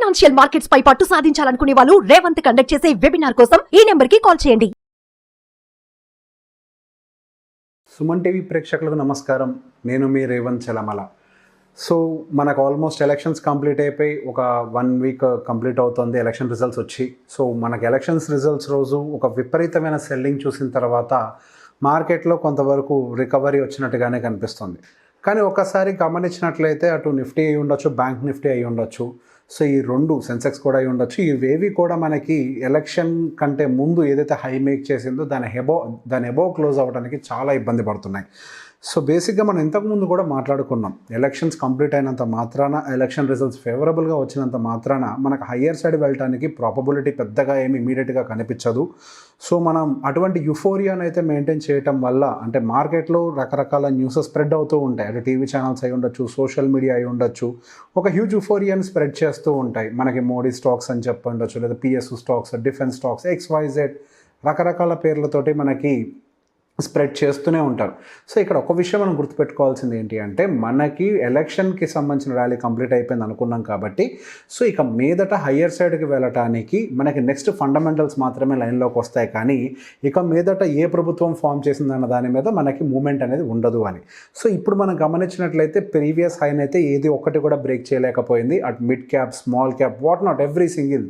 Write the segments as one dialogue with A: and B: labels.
A: Financial markets పై పట్టు సాధించాలనుకునే వాళ్ళు Revanth conduct చేసే వెబినార్ కోసం ఈ నెంబర్ కి కాల్ చేయండి.
B: సుమన్ టీవీ ప్రేక్షకులకు నమస్కారం. నేను మీ రేవంత్ చలమల. సో మనకు ఆల్మోస్ట్ ఎలక్షన్స్ కంప్లీట్ అయిపోయి ఒక 1 వీక్ కంప్లీట్ అవుతుంది ఎలక్షన్ రిజల్ట్స్ వచ్చి. సో మనకు ఎలక్షన్స్ రిజల్ట్స్ రోజు ఒక విపరీతమైన సెల్లింగ్ చూసిన తర్వాత మార్కెట్లో కొంతవరకు రికవరీ వచ్చినట్టుగానే కనిపిస్తుంది. కానీ ఒకసారి గమనించినట్లయితే అటు నిఫ్టీ అయి ఉండొచ్చు, బ్యాంక్ నిఫ్టీ అయి ఉండొచ్చు, సో ఈ రెండు సెన్సెక్స్ కూడా అయి ఉండొచ్చు, ఇవేవి కూడా మనకి ఎలక్షన్ కంటే ముందు ఏదైతే హై మేక్ చేసిందో దాని ఎబోవ్ క్లోజ్ అవ్వడానికి చాలా ఇబ్బంది పడుతున్నాయి. సో బేసిక్గా మనం ఇంతకుముందు కూడా మాట్లాడుకున్నాం, ఎలక్షన్స్ కంప్లీట్ అయినంత మాత్రాన, ఎలక్షన్ రిజల్ట్స్ ఫేవరబుల్గా వచ్చినంత మాత్రాన మనకు హయ్యర్ సైడ్ వెళ్ళడానికి ప్రాబబిలిటీ పెద్దగా ఏమి ఇమీడియట్గా కనిపించదు. సో మనం అటువంటి యుఫోరియాని అయితే మెయింటైన్ చేయటం వల్ల, అంటే మార్కెట్లో రకరకాల న్యూస్ స్ప్రెడ్ అవుతూ ఉంటాయి, అంటే టీవీ ఛానల్స్ అయి ఉండొచ్చు, సోషల్ మీడియా అయి ఉండొచ్చు, ఒక హ్యూజ్ యుఫోరియాని స్ప్రెడ్ చేస్తూ ఉంటాయి. మనకి మోడీ స్టాక్స్ అని చెప్పి ఉండొచ్చు, లేదా PSU stocks, defence stocks, XYZ రకరకాల పేర్లతోటి మనకి స్ప్రెడ్ చేస్తూనే ఉంటారు. సో ఇక్కడ ఒక విషయం మనం గుర్తుపెట్టుకోవాల్సింది ఏంటి అంటే, మనకి ఎలక్షన్కి సంబంధించిన ర్యాలీ కంప్లీట్ అయిపోయింది అనుకున్నాం కాబట్టి, సో ఇక మీదట హయ్యర్ సైడ్కి వెళ్ళటానికి మనకి నెక్స్ట్ ఫండమెంటల్స్ మాత్రమే లైన్లోకి వస్తాయి, కానీ ఇక మీదట ఏ ప్రభుత్వం ఫామ్ చేసిందన్న దాని మీద మనకి మూమెంట్ అనేది ఉండదు అని. సో ఇప్పుడు మనం గమనించినట్లయితే ప్రీవియస్ హైన్ అయితే ఏది ఒక్కటి కూడా బ్రేక్ చేయలేకపోయింది. At mid cap, small cap, what not, every single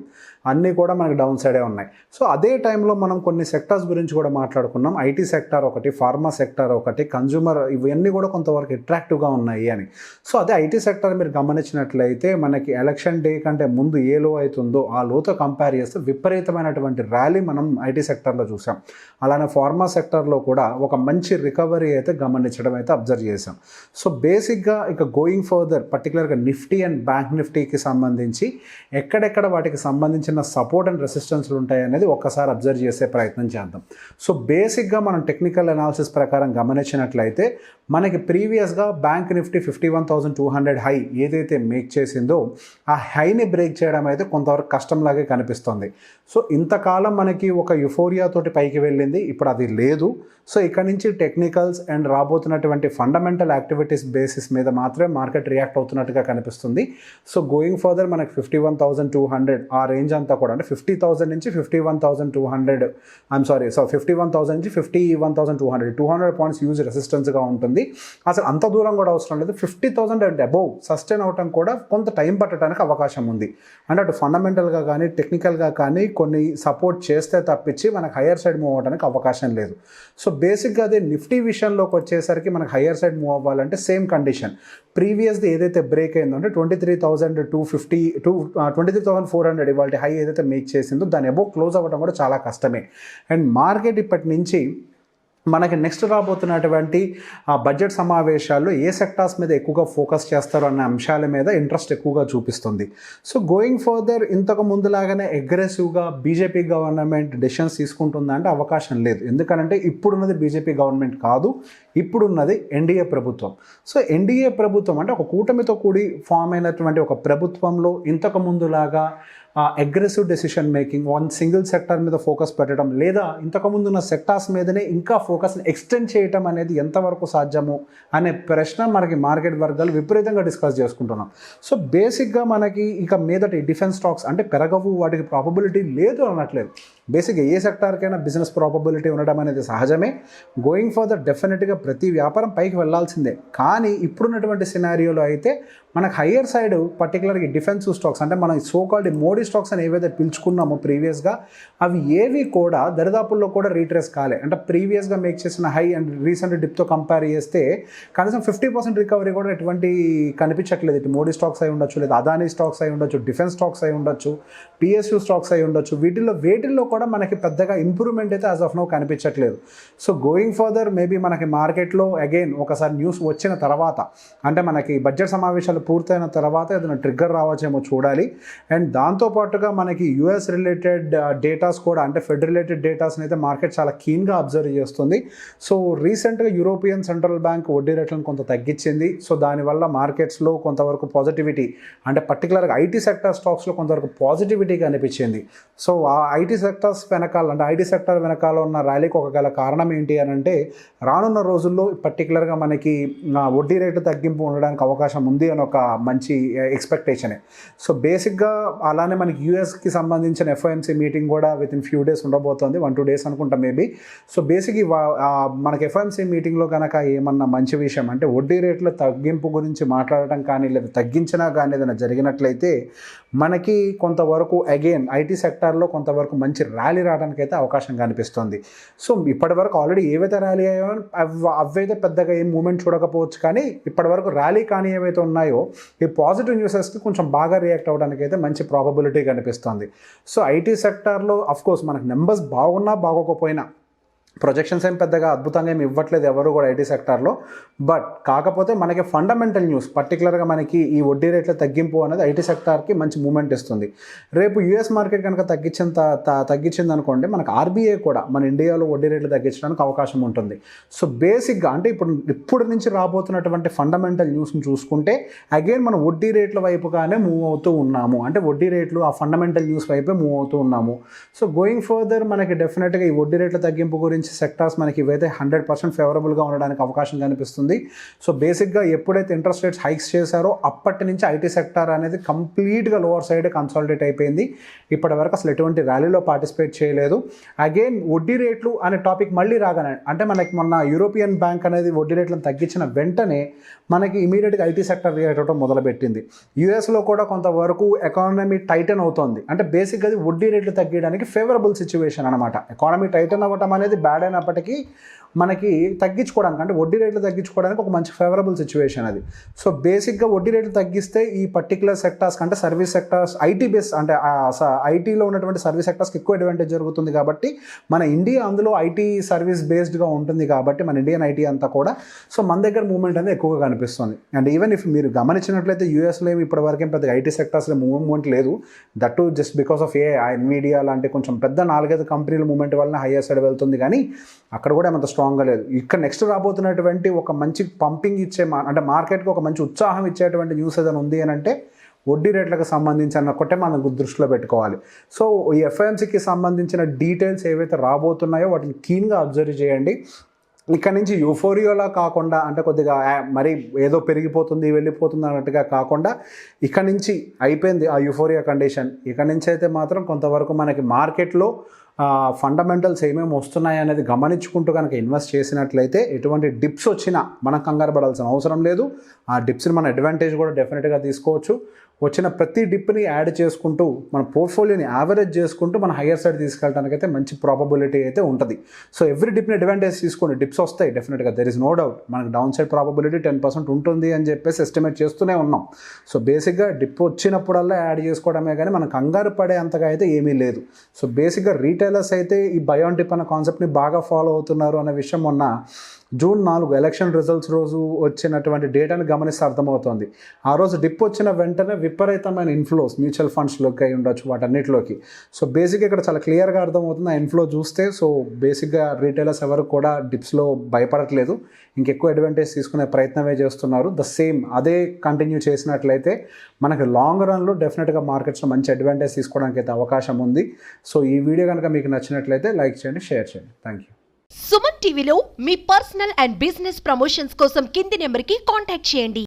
B: అన్నీ కూడా మనకి డౌన్ సైడే ఉన్నాయి. సో అదే టైంలో మనం కొన్ని సెక్టార్స్ గురించి కూడా మాట్లాడుకున్నాం. ఐటీ సెక్టార్ ఒకటి, ఫార్మా సెక్టార్ ఒకటి, కన్జ్యూమర్, ఇవన్నీ కూడా కొంతవరకు అట్రాక్టివ్గా ఉన్నాయి అని. సో అదే ఐటీ సెక్టార్ మీరు గమనించినట్లయితే మనకి ఎలక్షన్ డే కంటే ముందు ఏ లో అవుతుందో ఆ లోతో కంపేర్ చేస్తే విపరీతమైనటువంటి ర్యాలీ మనం ఐటీ సెక్టార్లో చూసాం. అలానే ఫార్మా సెక్టార్లో కూడా ఒక మంచి రికవరీ అయితే గమనించడం అయితే అబ్జర్వ్ చేసాం. సో బేసిక్గా ఇక గోయింగ్ ఫర్దర్ పర్టికులర్గా నిఫ్టీ అండ్ బ్యాంక్ నిఫ్టీకి సంబంధించి ఎక్కడెక్కడ వాటికి సంబంధించిన సపోర్ట్ అండ్ రెసిస్టెన్స్లు ఉంటాయి అనేది ఒక్కసారి అబ్జర్వ్ చేసే ప్రయత్నం చేద్దాం. సో బేసిక్గా మనం టెక్నికల్ అనాలిసిస్ ప్రకారం గమనించినట్లయితే మనకి ప్రీవియస్గా బ్యాంక్ నిఫ్టీ 51,200 హై ఏదైతే మేక్ చేసిందో ఆ హైని బ్రేక్ చేయడం అయితే కొంతవరకు కష్టంలాగే కనిపిస్తుంది. సో ఇంతకాలం మనకి ఒక యుఫోరియా తోటి పైకి వెళ్ళింది, ఇప్పుడు అది లేదు. సో ఇక్కడ నుంచి టెక్నికల్స్ అండ్ రాబోతున్నటువంటి ఫండమెంటల్ యాక్టివిటీస్ బేసిస్ మీద మాత్రమే మార్కెట్ రియాక్ట్ అవుతున్నట్టుగా కనిపిస్తుంది. సో గోయింగ్ ఫర్దర్ మనకి 51,200 ఆ రేంజ్ అంతా కూడా, అంటే 50,000 నుంచి 51,200, 51,000 నుంచి 51,200, 200 పాయింట్స్ యూజ్ రెసిస్టెన్స్గా ఉంటుంది. అసలు అంత దూరం కూడా అవసరం లేదు. 50,000 అండ్ అబోవ్ సస్టైన్ అవటం కూడా కొంత టైం పట్టడానికి అవకాశం ఉంది. అంటే అటు ఫండమెంటల్గా కానీ టెక్నికల్గా కానీ కొన్ని సపోర్ట్ చేస్తే తప్పించి మనకు హయ్యర్ సైడ్ మూవ్ అవ్వడానికి అవకాశం లేదు. సో బేసిక్గా అదే నిఫ్టీ విషయంలోకి వచ్చేసరికి మనకు హయ్యర్ సైడ్ మూవ్ అవ్వాలంటే సేమ్ కండిషన్, ప్రీవియస్ది ఏదైతే బ్రేక్ అయిందో అంటే 23,250 టు 23,400 ఇవాళ హై ఏదైతే మేక్ చేసిందో దాని అబోవ్ క్లోజ్ అవ్వడం కూడా చాలా కష్టమే. అండ్ మార్కెట్ ఇప్పటి నుంచి మనకి నెక్స్ట్ రాబోతున్నటువంటి బడ్జెట్ సమావేశాల్లో ఏ సెక్టార్స్ మీద ఎక్కువగా ఫోకస్ చేస్తారు అన్న అంశాల మీద ఇంట్రెస్ట్ ఎక్కువగా చూపిస్తుంది. సో గోయింగ్ ఫర్దర్ ఇంతకు ముందులాగానే అగ్రెసివ్గా బీజేపీ గవర్నమెంట్ డెసిషన్స్ తీసుకుంటుందా అంటే అవకాశం లేదు. ఎందుకంటే ఇప్పుడున్నది బీజేపీ గవర్నమెంట్ కాదు, ఇప్పుడున్నది ఎన్డీఏ ప్రభుత్వం. సో ఎన్డీఏ ప్రభుత్వం అంటే ఒక కూటమితో కూడి ఫామ్ అయినటువంటి ఒక ప్రభుత్వంలో ఇంతకు ముందులాగా aggressive decision making, one single sector మీద ఫోకస్ పెట్టడం, లేదా ఇంతకుముందు ఉన్న సెక్టార్స్ మీదనే ఇంకా ఫోకస్ని ఎక్స్టెండ్ చేయటం అనేది ఎంతవరకు సాధ్యము అనే ప్రశ్న మనకి మార్కెట్ వర్గాలు విపరీతంగా డిస్కస్ చేసుకుంటున్నాం. సో బేసిక్గా మనకి ఇక మీదటి డిఫెన్స్ స్టాక్స్ అంటే పెరగవు, వాటికి ప్రాబబిలిటీ లేదు అనట్లేదు. బేసిక్గా ఏ సెక్టార్కైనా బిజినెస్ ప్రాబబిలిటీ ఉండడం అనేది సహజమే. గోయింగ్ ఫర్దర్ డెఫినెట్గా ప్రతి వ్యాపారం పైకి వెళ్లాల్సిందే. కానీ ఇప్పుడున్నటువంటి సినారియోలో అయితే మనకు హయ్యర్ సైడ్ పర్టికులర్గా డిఫెన్సివ్ స్టాక్స్ అంటే మనం సోకాల్డ్ మోడీ స్టాక్స్ అని ఏవైతే పిలుచుకున్నామో ప్రీవియస్గా, అవి ఏవి కూడా దరిదాపుల్లో కూడా రీట్రేస్ కాలే. అంటే ప్రీవియస్గా మేక్ చేసిన హై అండ్ రీసెంట్ డిప్తో కంపేర్ చేస్తే కనీసం 50% రికవరీ కూడా ఎటువంటి కనిపించట్లేదు. ఇటు మోడీ స్టాక్స్ అయి ఉండొచ్చు, లేదా అదానీ స్టాక్స్ అయి ఉండొచ్చు, డిఫెన్స్ స్టాక్స్ అయి ఉండొచ్చు, పిఎస్యు స్టాక్స్ అయి ఉండొచ్చు, వేటిల్లో కూడా మనకి పెద్దగా ఇంప్రూవ్మెంట్ అయితే యాజ్ ఆఫ్ నౌ కనిపించట్లేదు. సో గోయింగ్ ఫర్దర్ మేబీ మనకి మార్కెట్లో అగైన్ ఒకసారి న్యూస్ వచ్చిన తర్వాత, అంటే మనకి బడ్జెట్ సమావేశాలు పూర్తయిన తర్వాత ఏదైనా ట్రిగ్గర్ రావచ్చేమో చూడాలి. అండ్ దాంతోపాటుగా మనకి యూఎస్ రిలేటెడ్ డేటాస్ కూడా, అంటే ఫెడ్ రిలేటెడ్ డేటాస్ని అయితే మార్కెట్ చాలా కీన్గా అబ్జర్వ్ చేస్తుంది. సో రీసెంట్గా యూరోపియన్ సెంట్రల్ బ్యాంక్ వడ్డీ రేట్లను కొంత తగ్గించింది. సో దానివల్ల మార్కెట్స్లో కొంతవరకు పాజిటివిటీ, అంటే పర్టికులర్గా ఐటీ సెక్టర్ స్టాక్స్లో కొంతవరకు పాజిటివిటీ కనిపించింది. సో ఆ ఐటీ సెక్టర్స్ వెనకాల, అంటే ఐటీ సెక్టర్ వెనకాల ఉన్న ర్యాలీకి ఒక గల కారణం ఏంటి అని అంటే, రానున్న రోజుల్లో పర్టికులర్గా మనకి వడ్డీ రేటు తగ్గింపు ఉండడానికి అవకాశం ఉంది అని ఒక మంచి ఎక్స్పెక్టేషనే. సో బేసిక్గా అలానే మనకి యూఎస్కి సంబంధించిన ఎఫ్ఓఎంసీ మీటింగ్ కూడా విత్ ఇన్ ఫ్యూ డేస్ ఉండబోతోంది, 1-2 days అనుకుంటా మేబీ. సో బేసిక్ మనకి ఎఫ్ఓఎంసీ మీటింగ్లో కనుక ఏమన్నా మంచి విషయం అంటే వడ్డీ రేట్ల తగ్గింపు గురించి మాట్లాడటం కానీ లేదా తగ్గించినా కానీ ఏదైనా జరిగినట్లయితే మనకి కొంతవరకు అగైన్ ఐటీ సెక్టార్లో కొంతవరకు మంచి ర్యాలీ రావడానికి అయితే అవకాశం కనిపిస్తుంది. సో ఇప్పటివరకు ఆల్రెడీ ఏవైతే ర్యాలీ అయ్యాయో అవైతే పెద్దగా ఏం మూమెంట్ చూడకపోవచ్చు, కానీ ఇప్పటివరకు ర్యాలీ కానీ ఏవైతే ఉన్నాయో ఈ పాజిటివ్ న్యూసెస్కి కొంచెం బాగా రియాక్ట్ అవ్వడానికి అయితే మంచి ప్రాబబిలిటీ కనిపిస్తుంది. సో ఐటీ సెక్టార్లో అఫ్కోర్స్ మనకు నెంబర్స్ బాగున్నా బాగోకపోయినా ప్రొజెక్షన్స్ ఏం పెద్దగా అద్భుతంగా ఏమి ఇవ్వట్లేదు ఎవరు కూడా ఐటీ సెక్టార్లో. బట్ కాకపోతే మనకి ఫండమెంటల్ న్యూస్ పర్టికులర్గా మనకి ఈ వడ్డీ రేట్ల తగ్గింపు అనేది ఐటీ సెక్టార్కి మంచి మూమెంట్ ఇస్తుంది. రేపు యూఎస్ మార్కెట్ కనుక తగ్గించింది అనుకోండి, మనకు ఆర్బీఐ కూడా మన ఇండియాలో వడ్డీ రేట్లు తగ్గించడానికి అవకాశం ఉంటుంది. సో బేసిక్గా అంటే ఇప్పుడు నుంచి రాబోతున్నటువంటి ఫండమెంటల్ న్యూస్ని చూసుకుంటే అగైన్ మనం వడ్డీ రేట్ల వైపుగానే మూవ్ అవుతూ ఉన్నాము, అంటే వడ్డీ రేట్లు ఆ ఫండమెంటల్ న్యూస్ వైపే మూవ్ అవుతూ ఉన్నాము. సో గోయింగ్ ఫర్దర్ మనకి డెఫినెట్గా ఈ వడ్డీ రేట్ల తగ్గింపు గురించి సెక్టార్స్ మనకి ఇవైతే 100% ఫేవరబుల్గా ఉండడానికి అవకాశం కనిపిస్తుంది. సో బేసిక్గా ఎప్పుడైతే ఇంట్రెస్ట్ రేట్స్ హైక్స్ చేశారో అప్పటి నుంచి ఐటీ సెక్టార్ అనేది కంప్లీట్గా లోవర్ సైడ్ కన్సాలిడేట్ అయిపోయింది. ఇప్పటి వరకు అసలు ఎటువంటి ర్యాలీలో పార్టిసిపేట్ చేయలేదు. అగైన్ వడ్డీ రేట్లు అనే టాపిక్ మళ్ళీ రాగానే అంటే మనకి మొన్న యూరోపియన్ బ్యాంక్ అనేది వడ్డీ రేట్లను తగ్గించిన వెంటనే మనకి ఇమీడియట్గా ఐటీ సెక్టర్ రియాక్ట్ అవ్వడం మొదలుపెట్టింది. యూఎస్లో కూడా కొంతవరకు ఎకానమీ టైటన్ అవుతోంది, అంటే బేసిక్గా అది వడ్డీ రేట్లు తగ్గడానికి ఫేవరబుల్ సిచ్యువేషన్ అనమాట. ఎకానమీ టైటన్ అవ్వటం అనేది బ్యాడ్ అయినప్పటికీ మనకి తగ్గించుకోవడానికి అంటే వడ్డీ రేట్లు తగ్గించుకోవడానికి ఒక మంచి ఫేవరబుల్ సిచ్యువేషన్ అది. సో బేసిక్గా వడ్డీ రేట్లు తగ్గిస్తే ఈ పర్టికులర్ సెక్టార్స్ అంటే సర్వీస్ సెక్టార్స్ ఐటీ బేస్ అంటే ఐటీలో ఉన్నటువంటి సర్వీస్ సెక్టార్స్కి ఎక్కువ అడ్వాంటేజ్ జరుగుతుంది. కాబట్టి మన ఇండియా అందులో ఐటీ సర్వీస్ బేస్డ్గా ఉంటుంది కాబట్టి మన ఇండియన్ ఐటీ అంతా కూడా సో మన దగ్గర మూవ్మెంట్ అనేది ఎక్కువగా కనిపిస్తుంది. అండ్ ఈవెన్ ఇఫ్ మీరు గమనించినట్లయితే యూఎస్లో ఇప్పటి వరకేం పెద్ద ఐటీ సెక్టార్స్లో మూవ్మెంట్ లేదు. That just because of Nvidia లాంటి కొంచెం పెద్ద 4-5 కంపెనీల మూవ్మెంట్ వల్ల హైయర్ సైడ్ వెళ్తుంది, కానీ అక్కడ కూడా ఏమంత స్ట్రాంగ్గా లేదు. ఇక్కడ నెక్స్ట్ రాబోతున్నటువంటి ఒక మంచి పంపింగ్ ఇచ్చే అంటే మార్కెట్కి ఒక మంచి ఉత్సాహం ఇచ్చేటువంటి న్యూస్ ఏదైనా ఉంది అని అంటే వడ్డీ రేట్లకు సంబంధించి ఒకటే మనం దృష్టిలో పెట్టుకోవాలి. సో ఈ ఎఫ్ఐఎంసీకి సంబంధించిన డీటెయిల్స్ ఏవైతే రాబోతున్నాయో వాటిని కీన్గా అబ్జర్వ్ చేయండి. ఇక్కడ నుంచి యూఫోరియాలా కాకుండా అంటే కొద్దిగా మరి ఏదో పెరిగిపోతుంది వెళ్ళిపోతుంది అన్నట్టుగా కాకుండా ఇక్కడ నుంచి అయిపోయింది ఆ యూఫోరియా కండిషన్. ఇక్కడ నుంచి అయితే మాత్రం కొంతవరకు మనకి మార్కెట్లో ఫండమెంటల్స్ ఏమేమి వస్తున్నాయి అనేది గమనించుకుంటూ కనుక ఇన్వెస్ట్ చేసినట్లయితే ఎటువంటి డిప్స్ వచ్చినా మనం కంగారు పడాల్సిన అవసరం లేదు. ఆ డిప్స్ని మన అడ్వాంటేజ్ కూడా డెఫినెట్గా తీసుకోవచ్చు. వచ్చిన ప్రతి డిప్ని యాడ్ చేసుకుంటూ మన పోర్ట్ఫోలియోని యావరేజ్ చేసుకుంటూ మన హయ్యర్ సైడ్ తీసుకెళ్ళడానికి అయితే మంచి ప్రాబబిలిటీ అయితే ఉంటుంది. సో ఎవ్రీ డిప్ని అడ్వాంటేజ్ తీసుకోండి, డిప్స్ వస్తాయి డెఫినెట్గా, దెర్ ఇస్ నో డౌట్. మనకు డౌన్ సైడ్ ప్రాబబిలిటీ 10% ఉంటుంది అని చెప్పేసి ఎస్టిమేట్ చేస్తూనే ఉన్నాం. సో బేసిక్గా డిప్ వచ్చినప్పుడల్లా యాడ్ చేసుకోవడమే కానీ మనం కంగారు పడే అంతగా అయితే ఏమీ లేదు. సో బేసిక్గా రీటైలర్స్ అయితే ఈ బై ఆన్ డిప్ అన్న కాన్సెప్ట్ని బాగా ఫాలో అవుతున్నారు అనే విషయం మొన్న June 4 ఎలక్షన్ రిజల్ట్స్ రోజు వచ్చినటువంటి డేటాను గమనిస్తే అర్థమవుతుంది. ఆ రోజు డిప్ వచ్చిన వెంటనే విపరీతమైన ఇన్ఫ్లోస్ మ్యూచువల్ ఫండ్స్లోకి అయి ఉండొచ్చు, వాటన్నిటిలోకి. సో బేసిక్గా ఇక్కడ చాలా క్లియర్గా అర్థమవుతుంది ఆ ఇన్ఫ్లో చూస్తే. సో బేసిక్గా రీటైలర్స్ ఎవరు కూడా డిప్స్లో భయపడట్లేదు, ఇంకెక్కువ అడ్వాంటేజ్ తీసుకునే ప్రయత్నమే చేస్తున్నారు. ద సేమ్ అదే కంటిన్యూ చేసినట్లయితే మనకి లాంగ్ రన్లో డెఫినెట్గా మార్కెట్స్లో మంచి అడ్వాంటేజ్ తీసుకోవడానికి అయితే అవకాశం ఉంది. సో ఈ వీడియో కనుక మీకు నచ్చినట్లయితే లైక్ చేయండి, షేర్ చేయండి. Thank you.
A: సుమన్ టీవీలో మీ పర్సనల్ అండ్ బిజినెస్ ప్రమోషన్స్ కోసం కింది నెంబర్కి కాంటాక్ట్ చేయండి.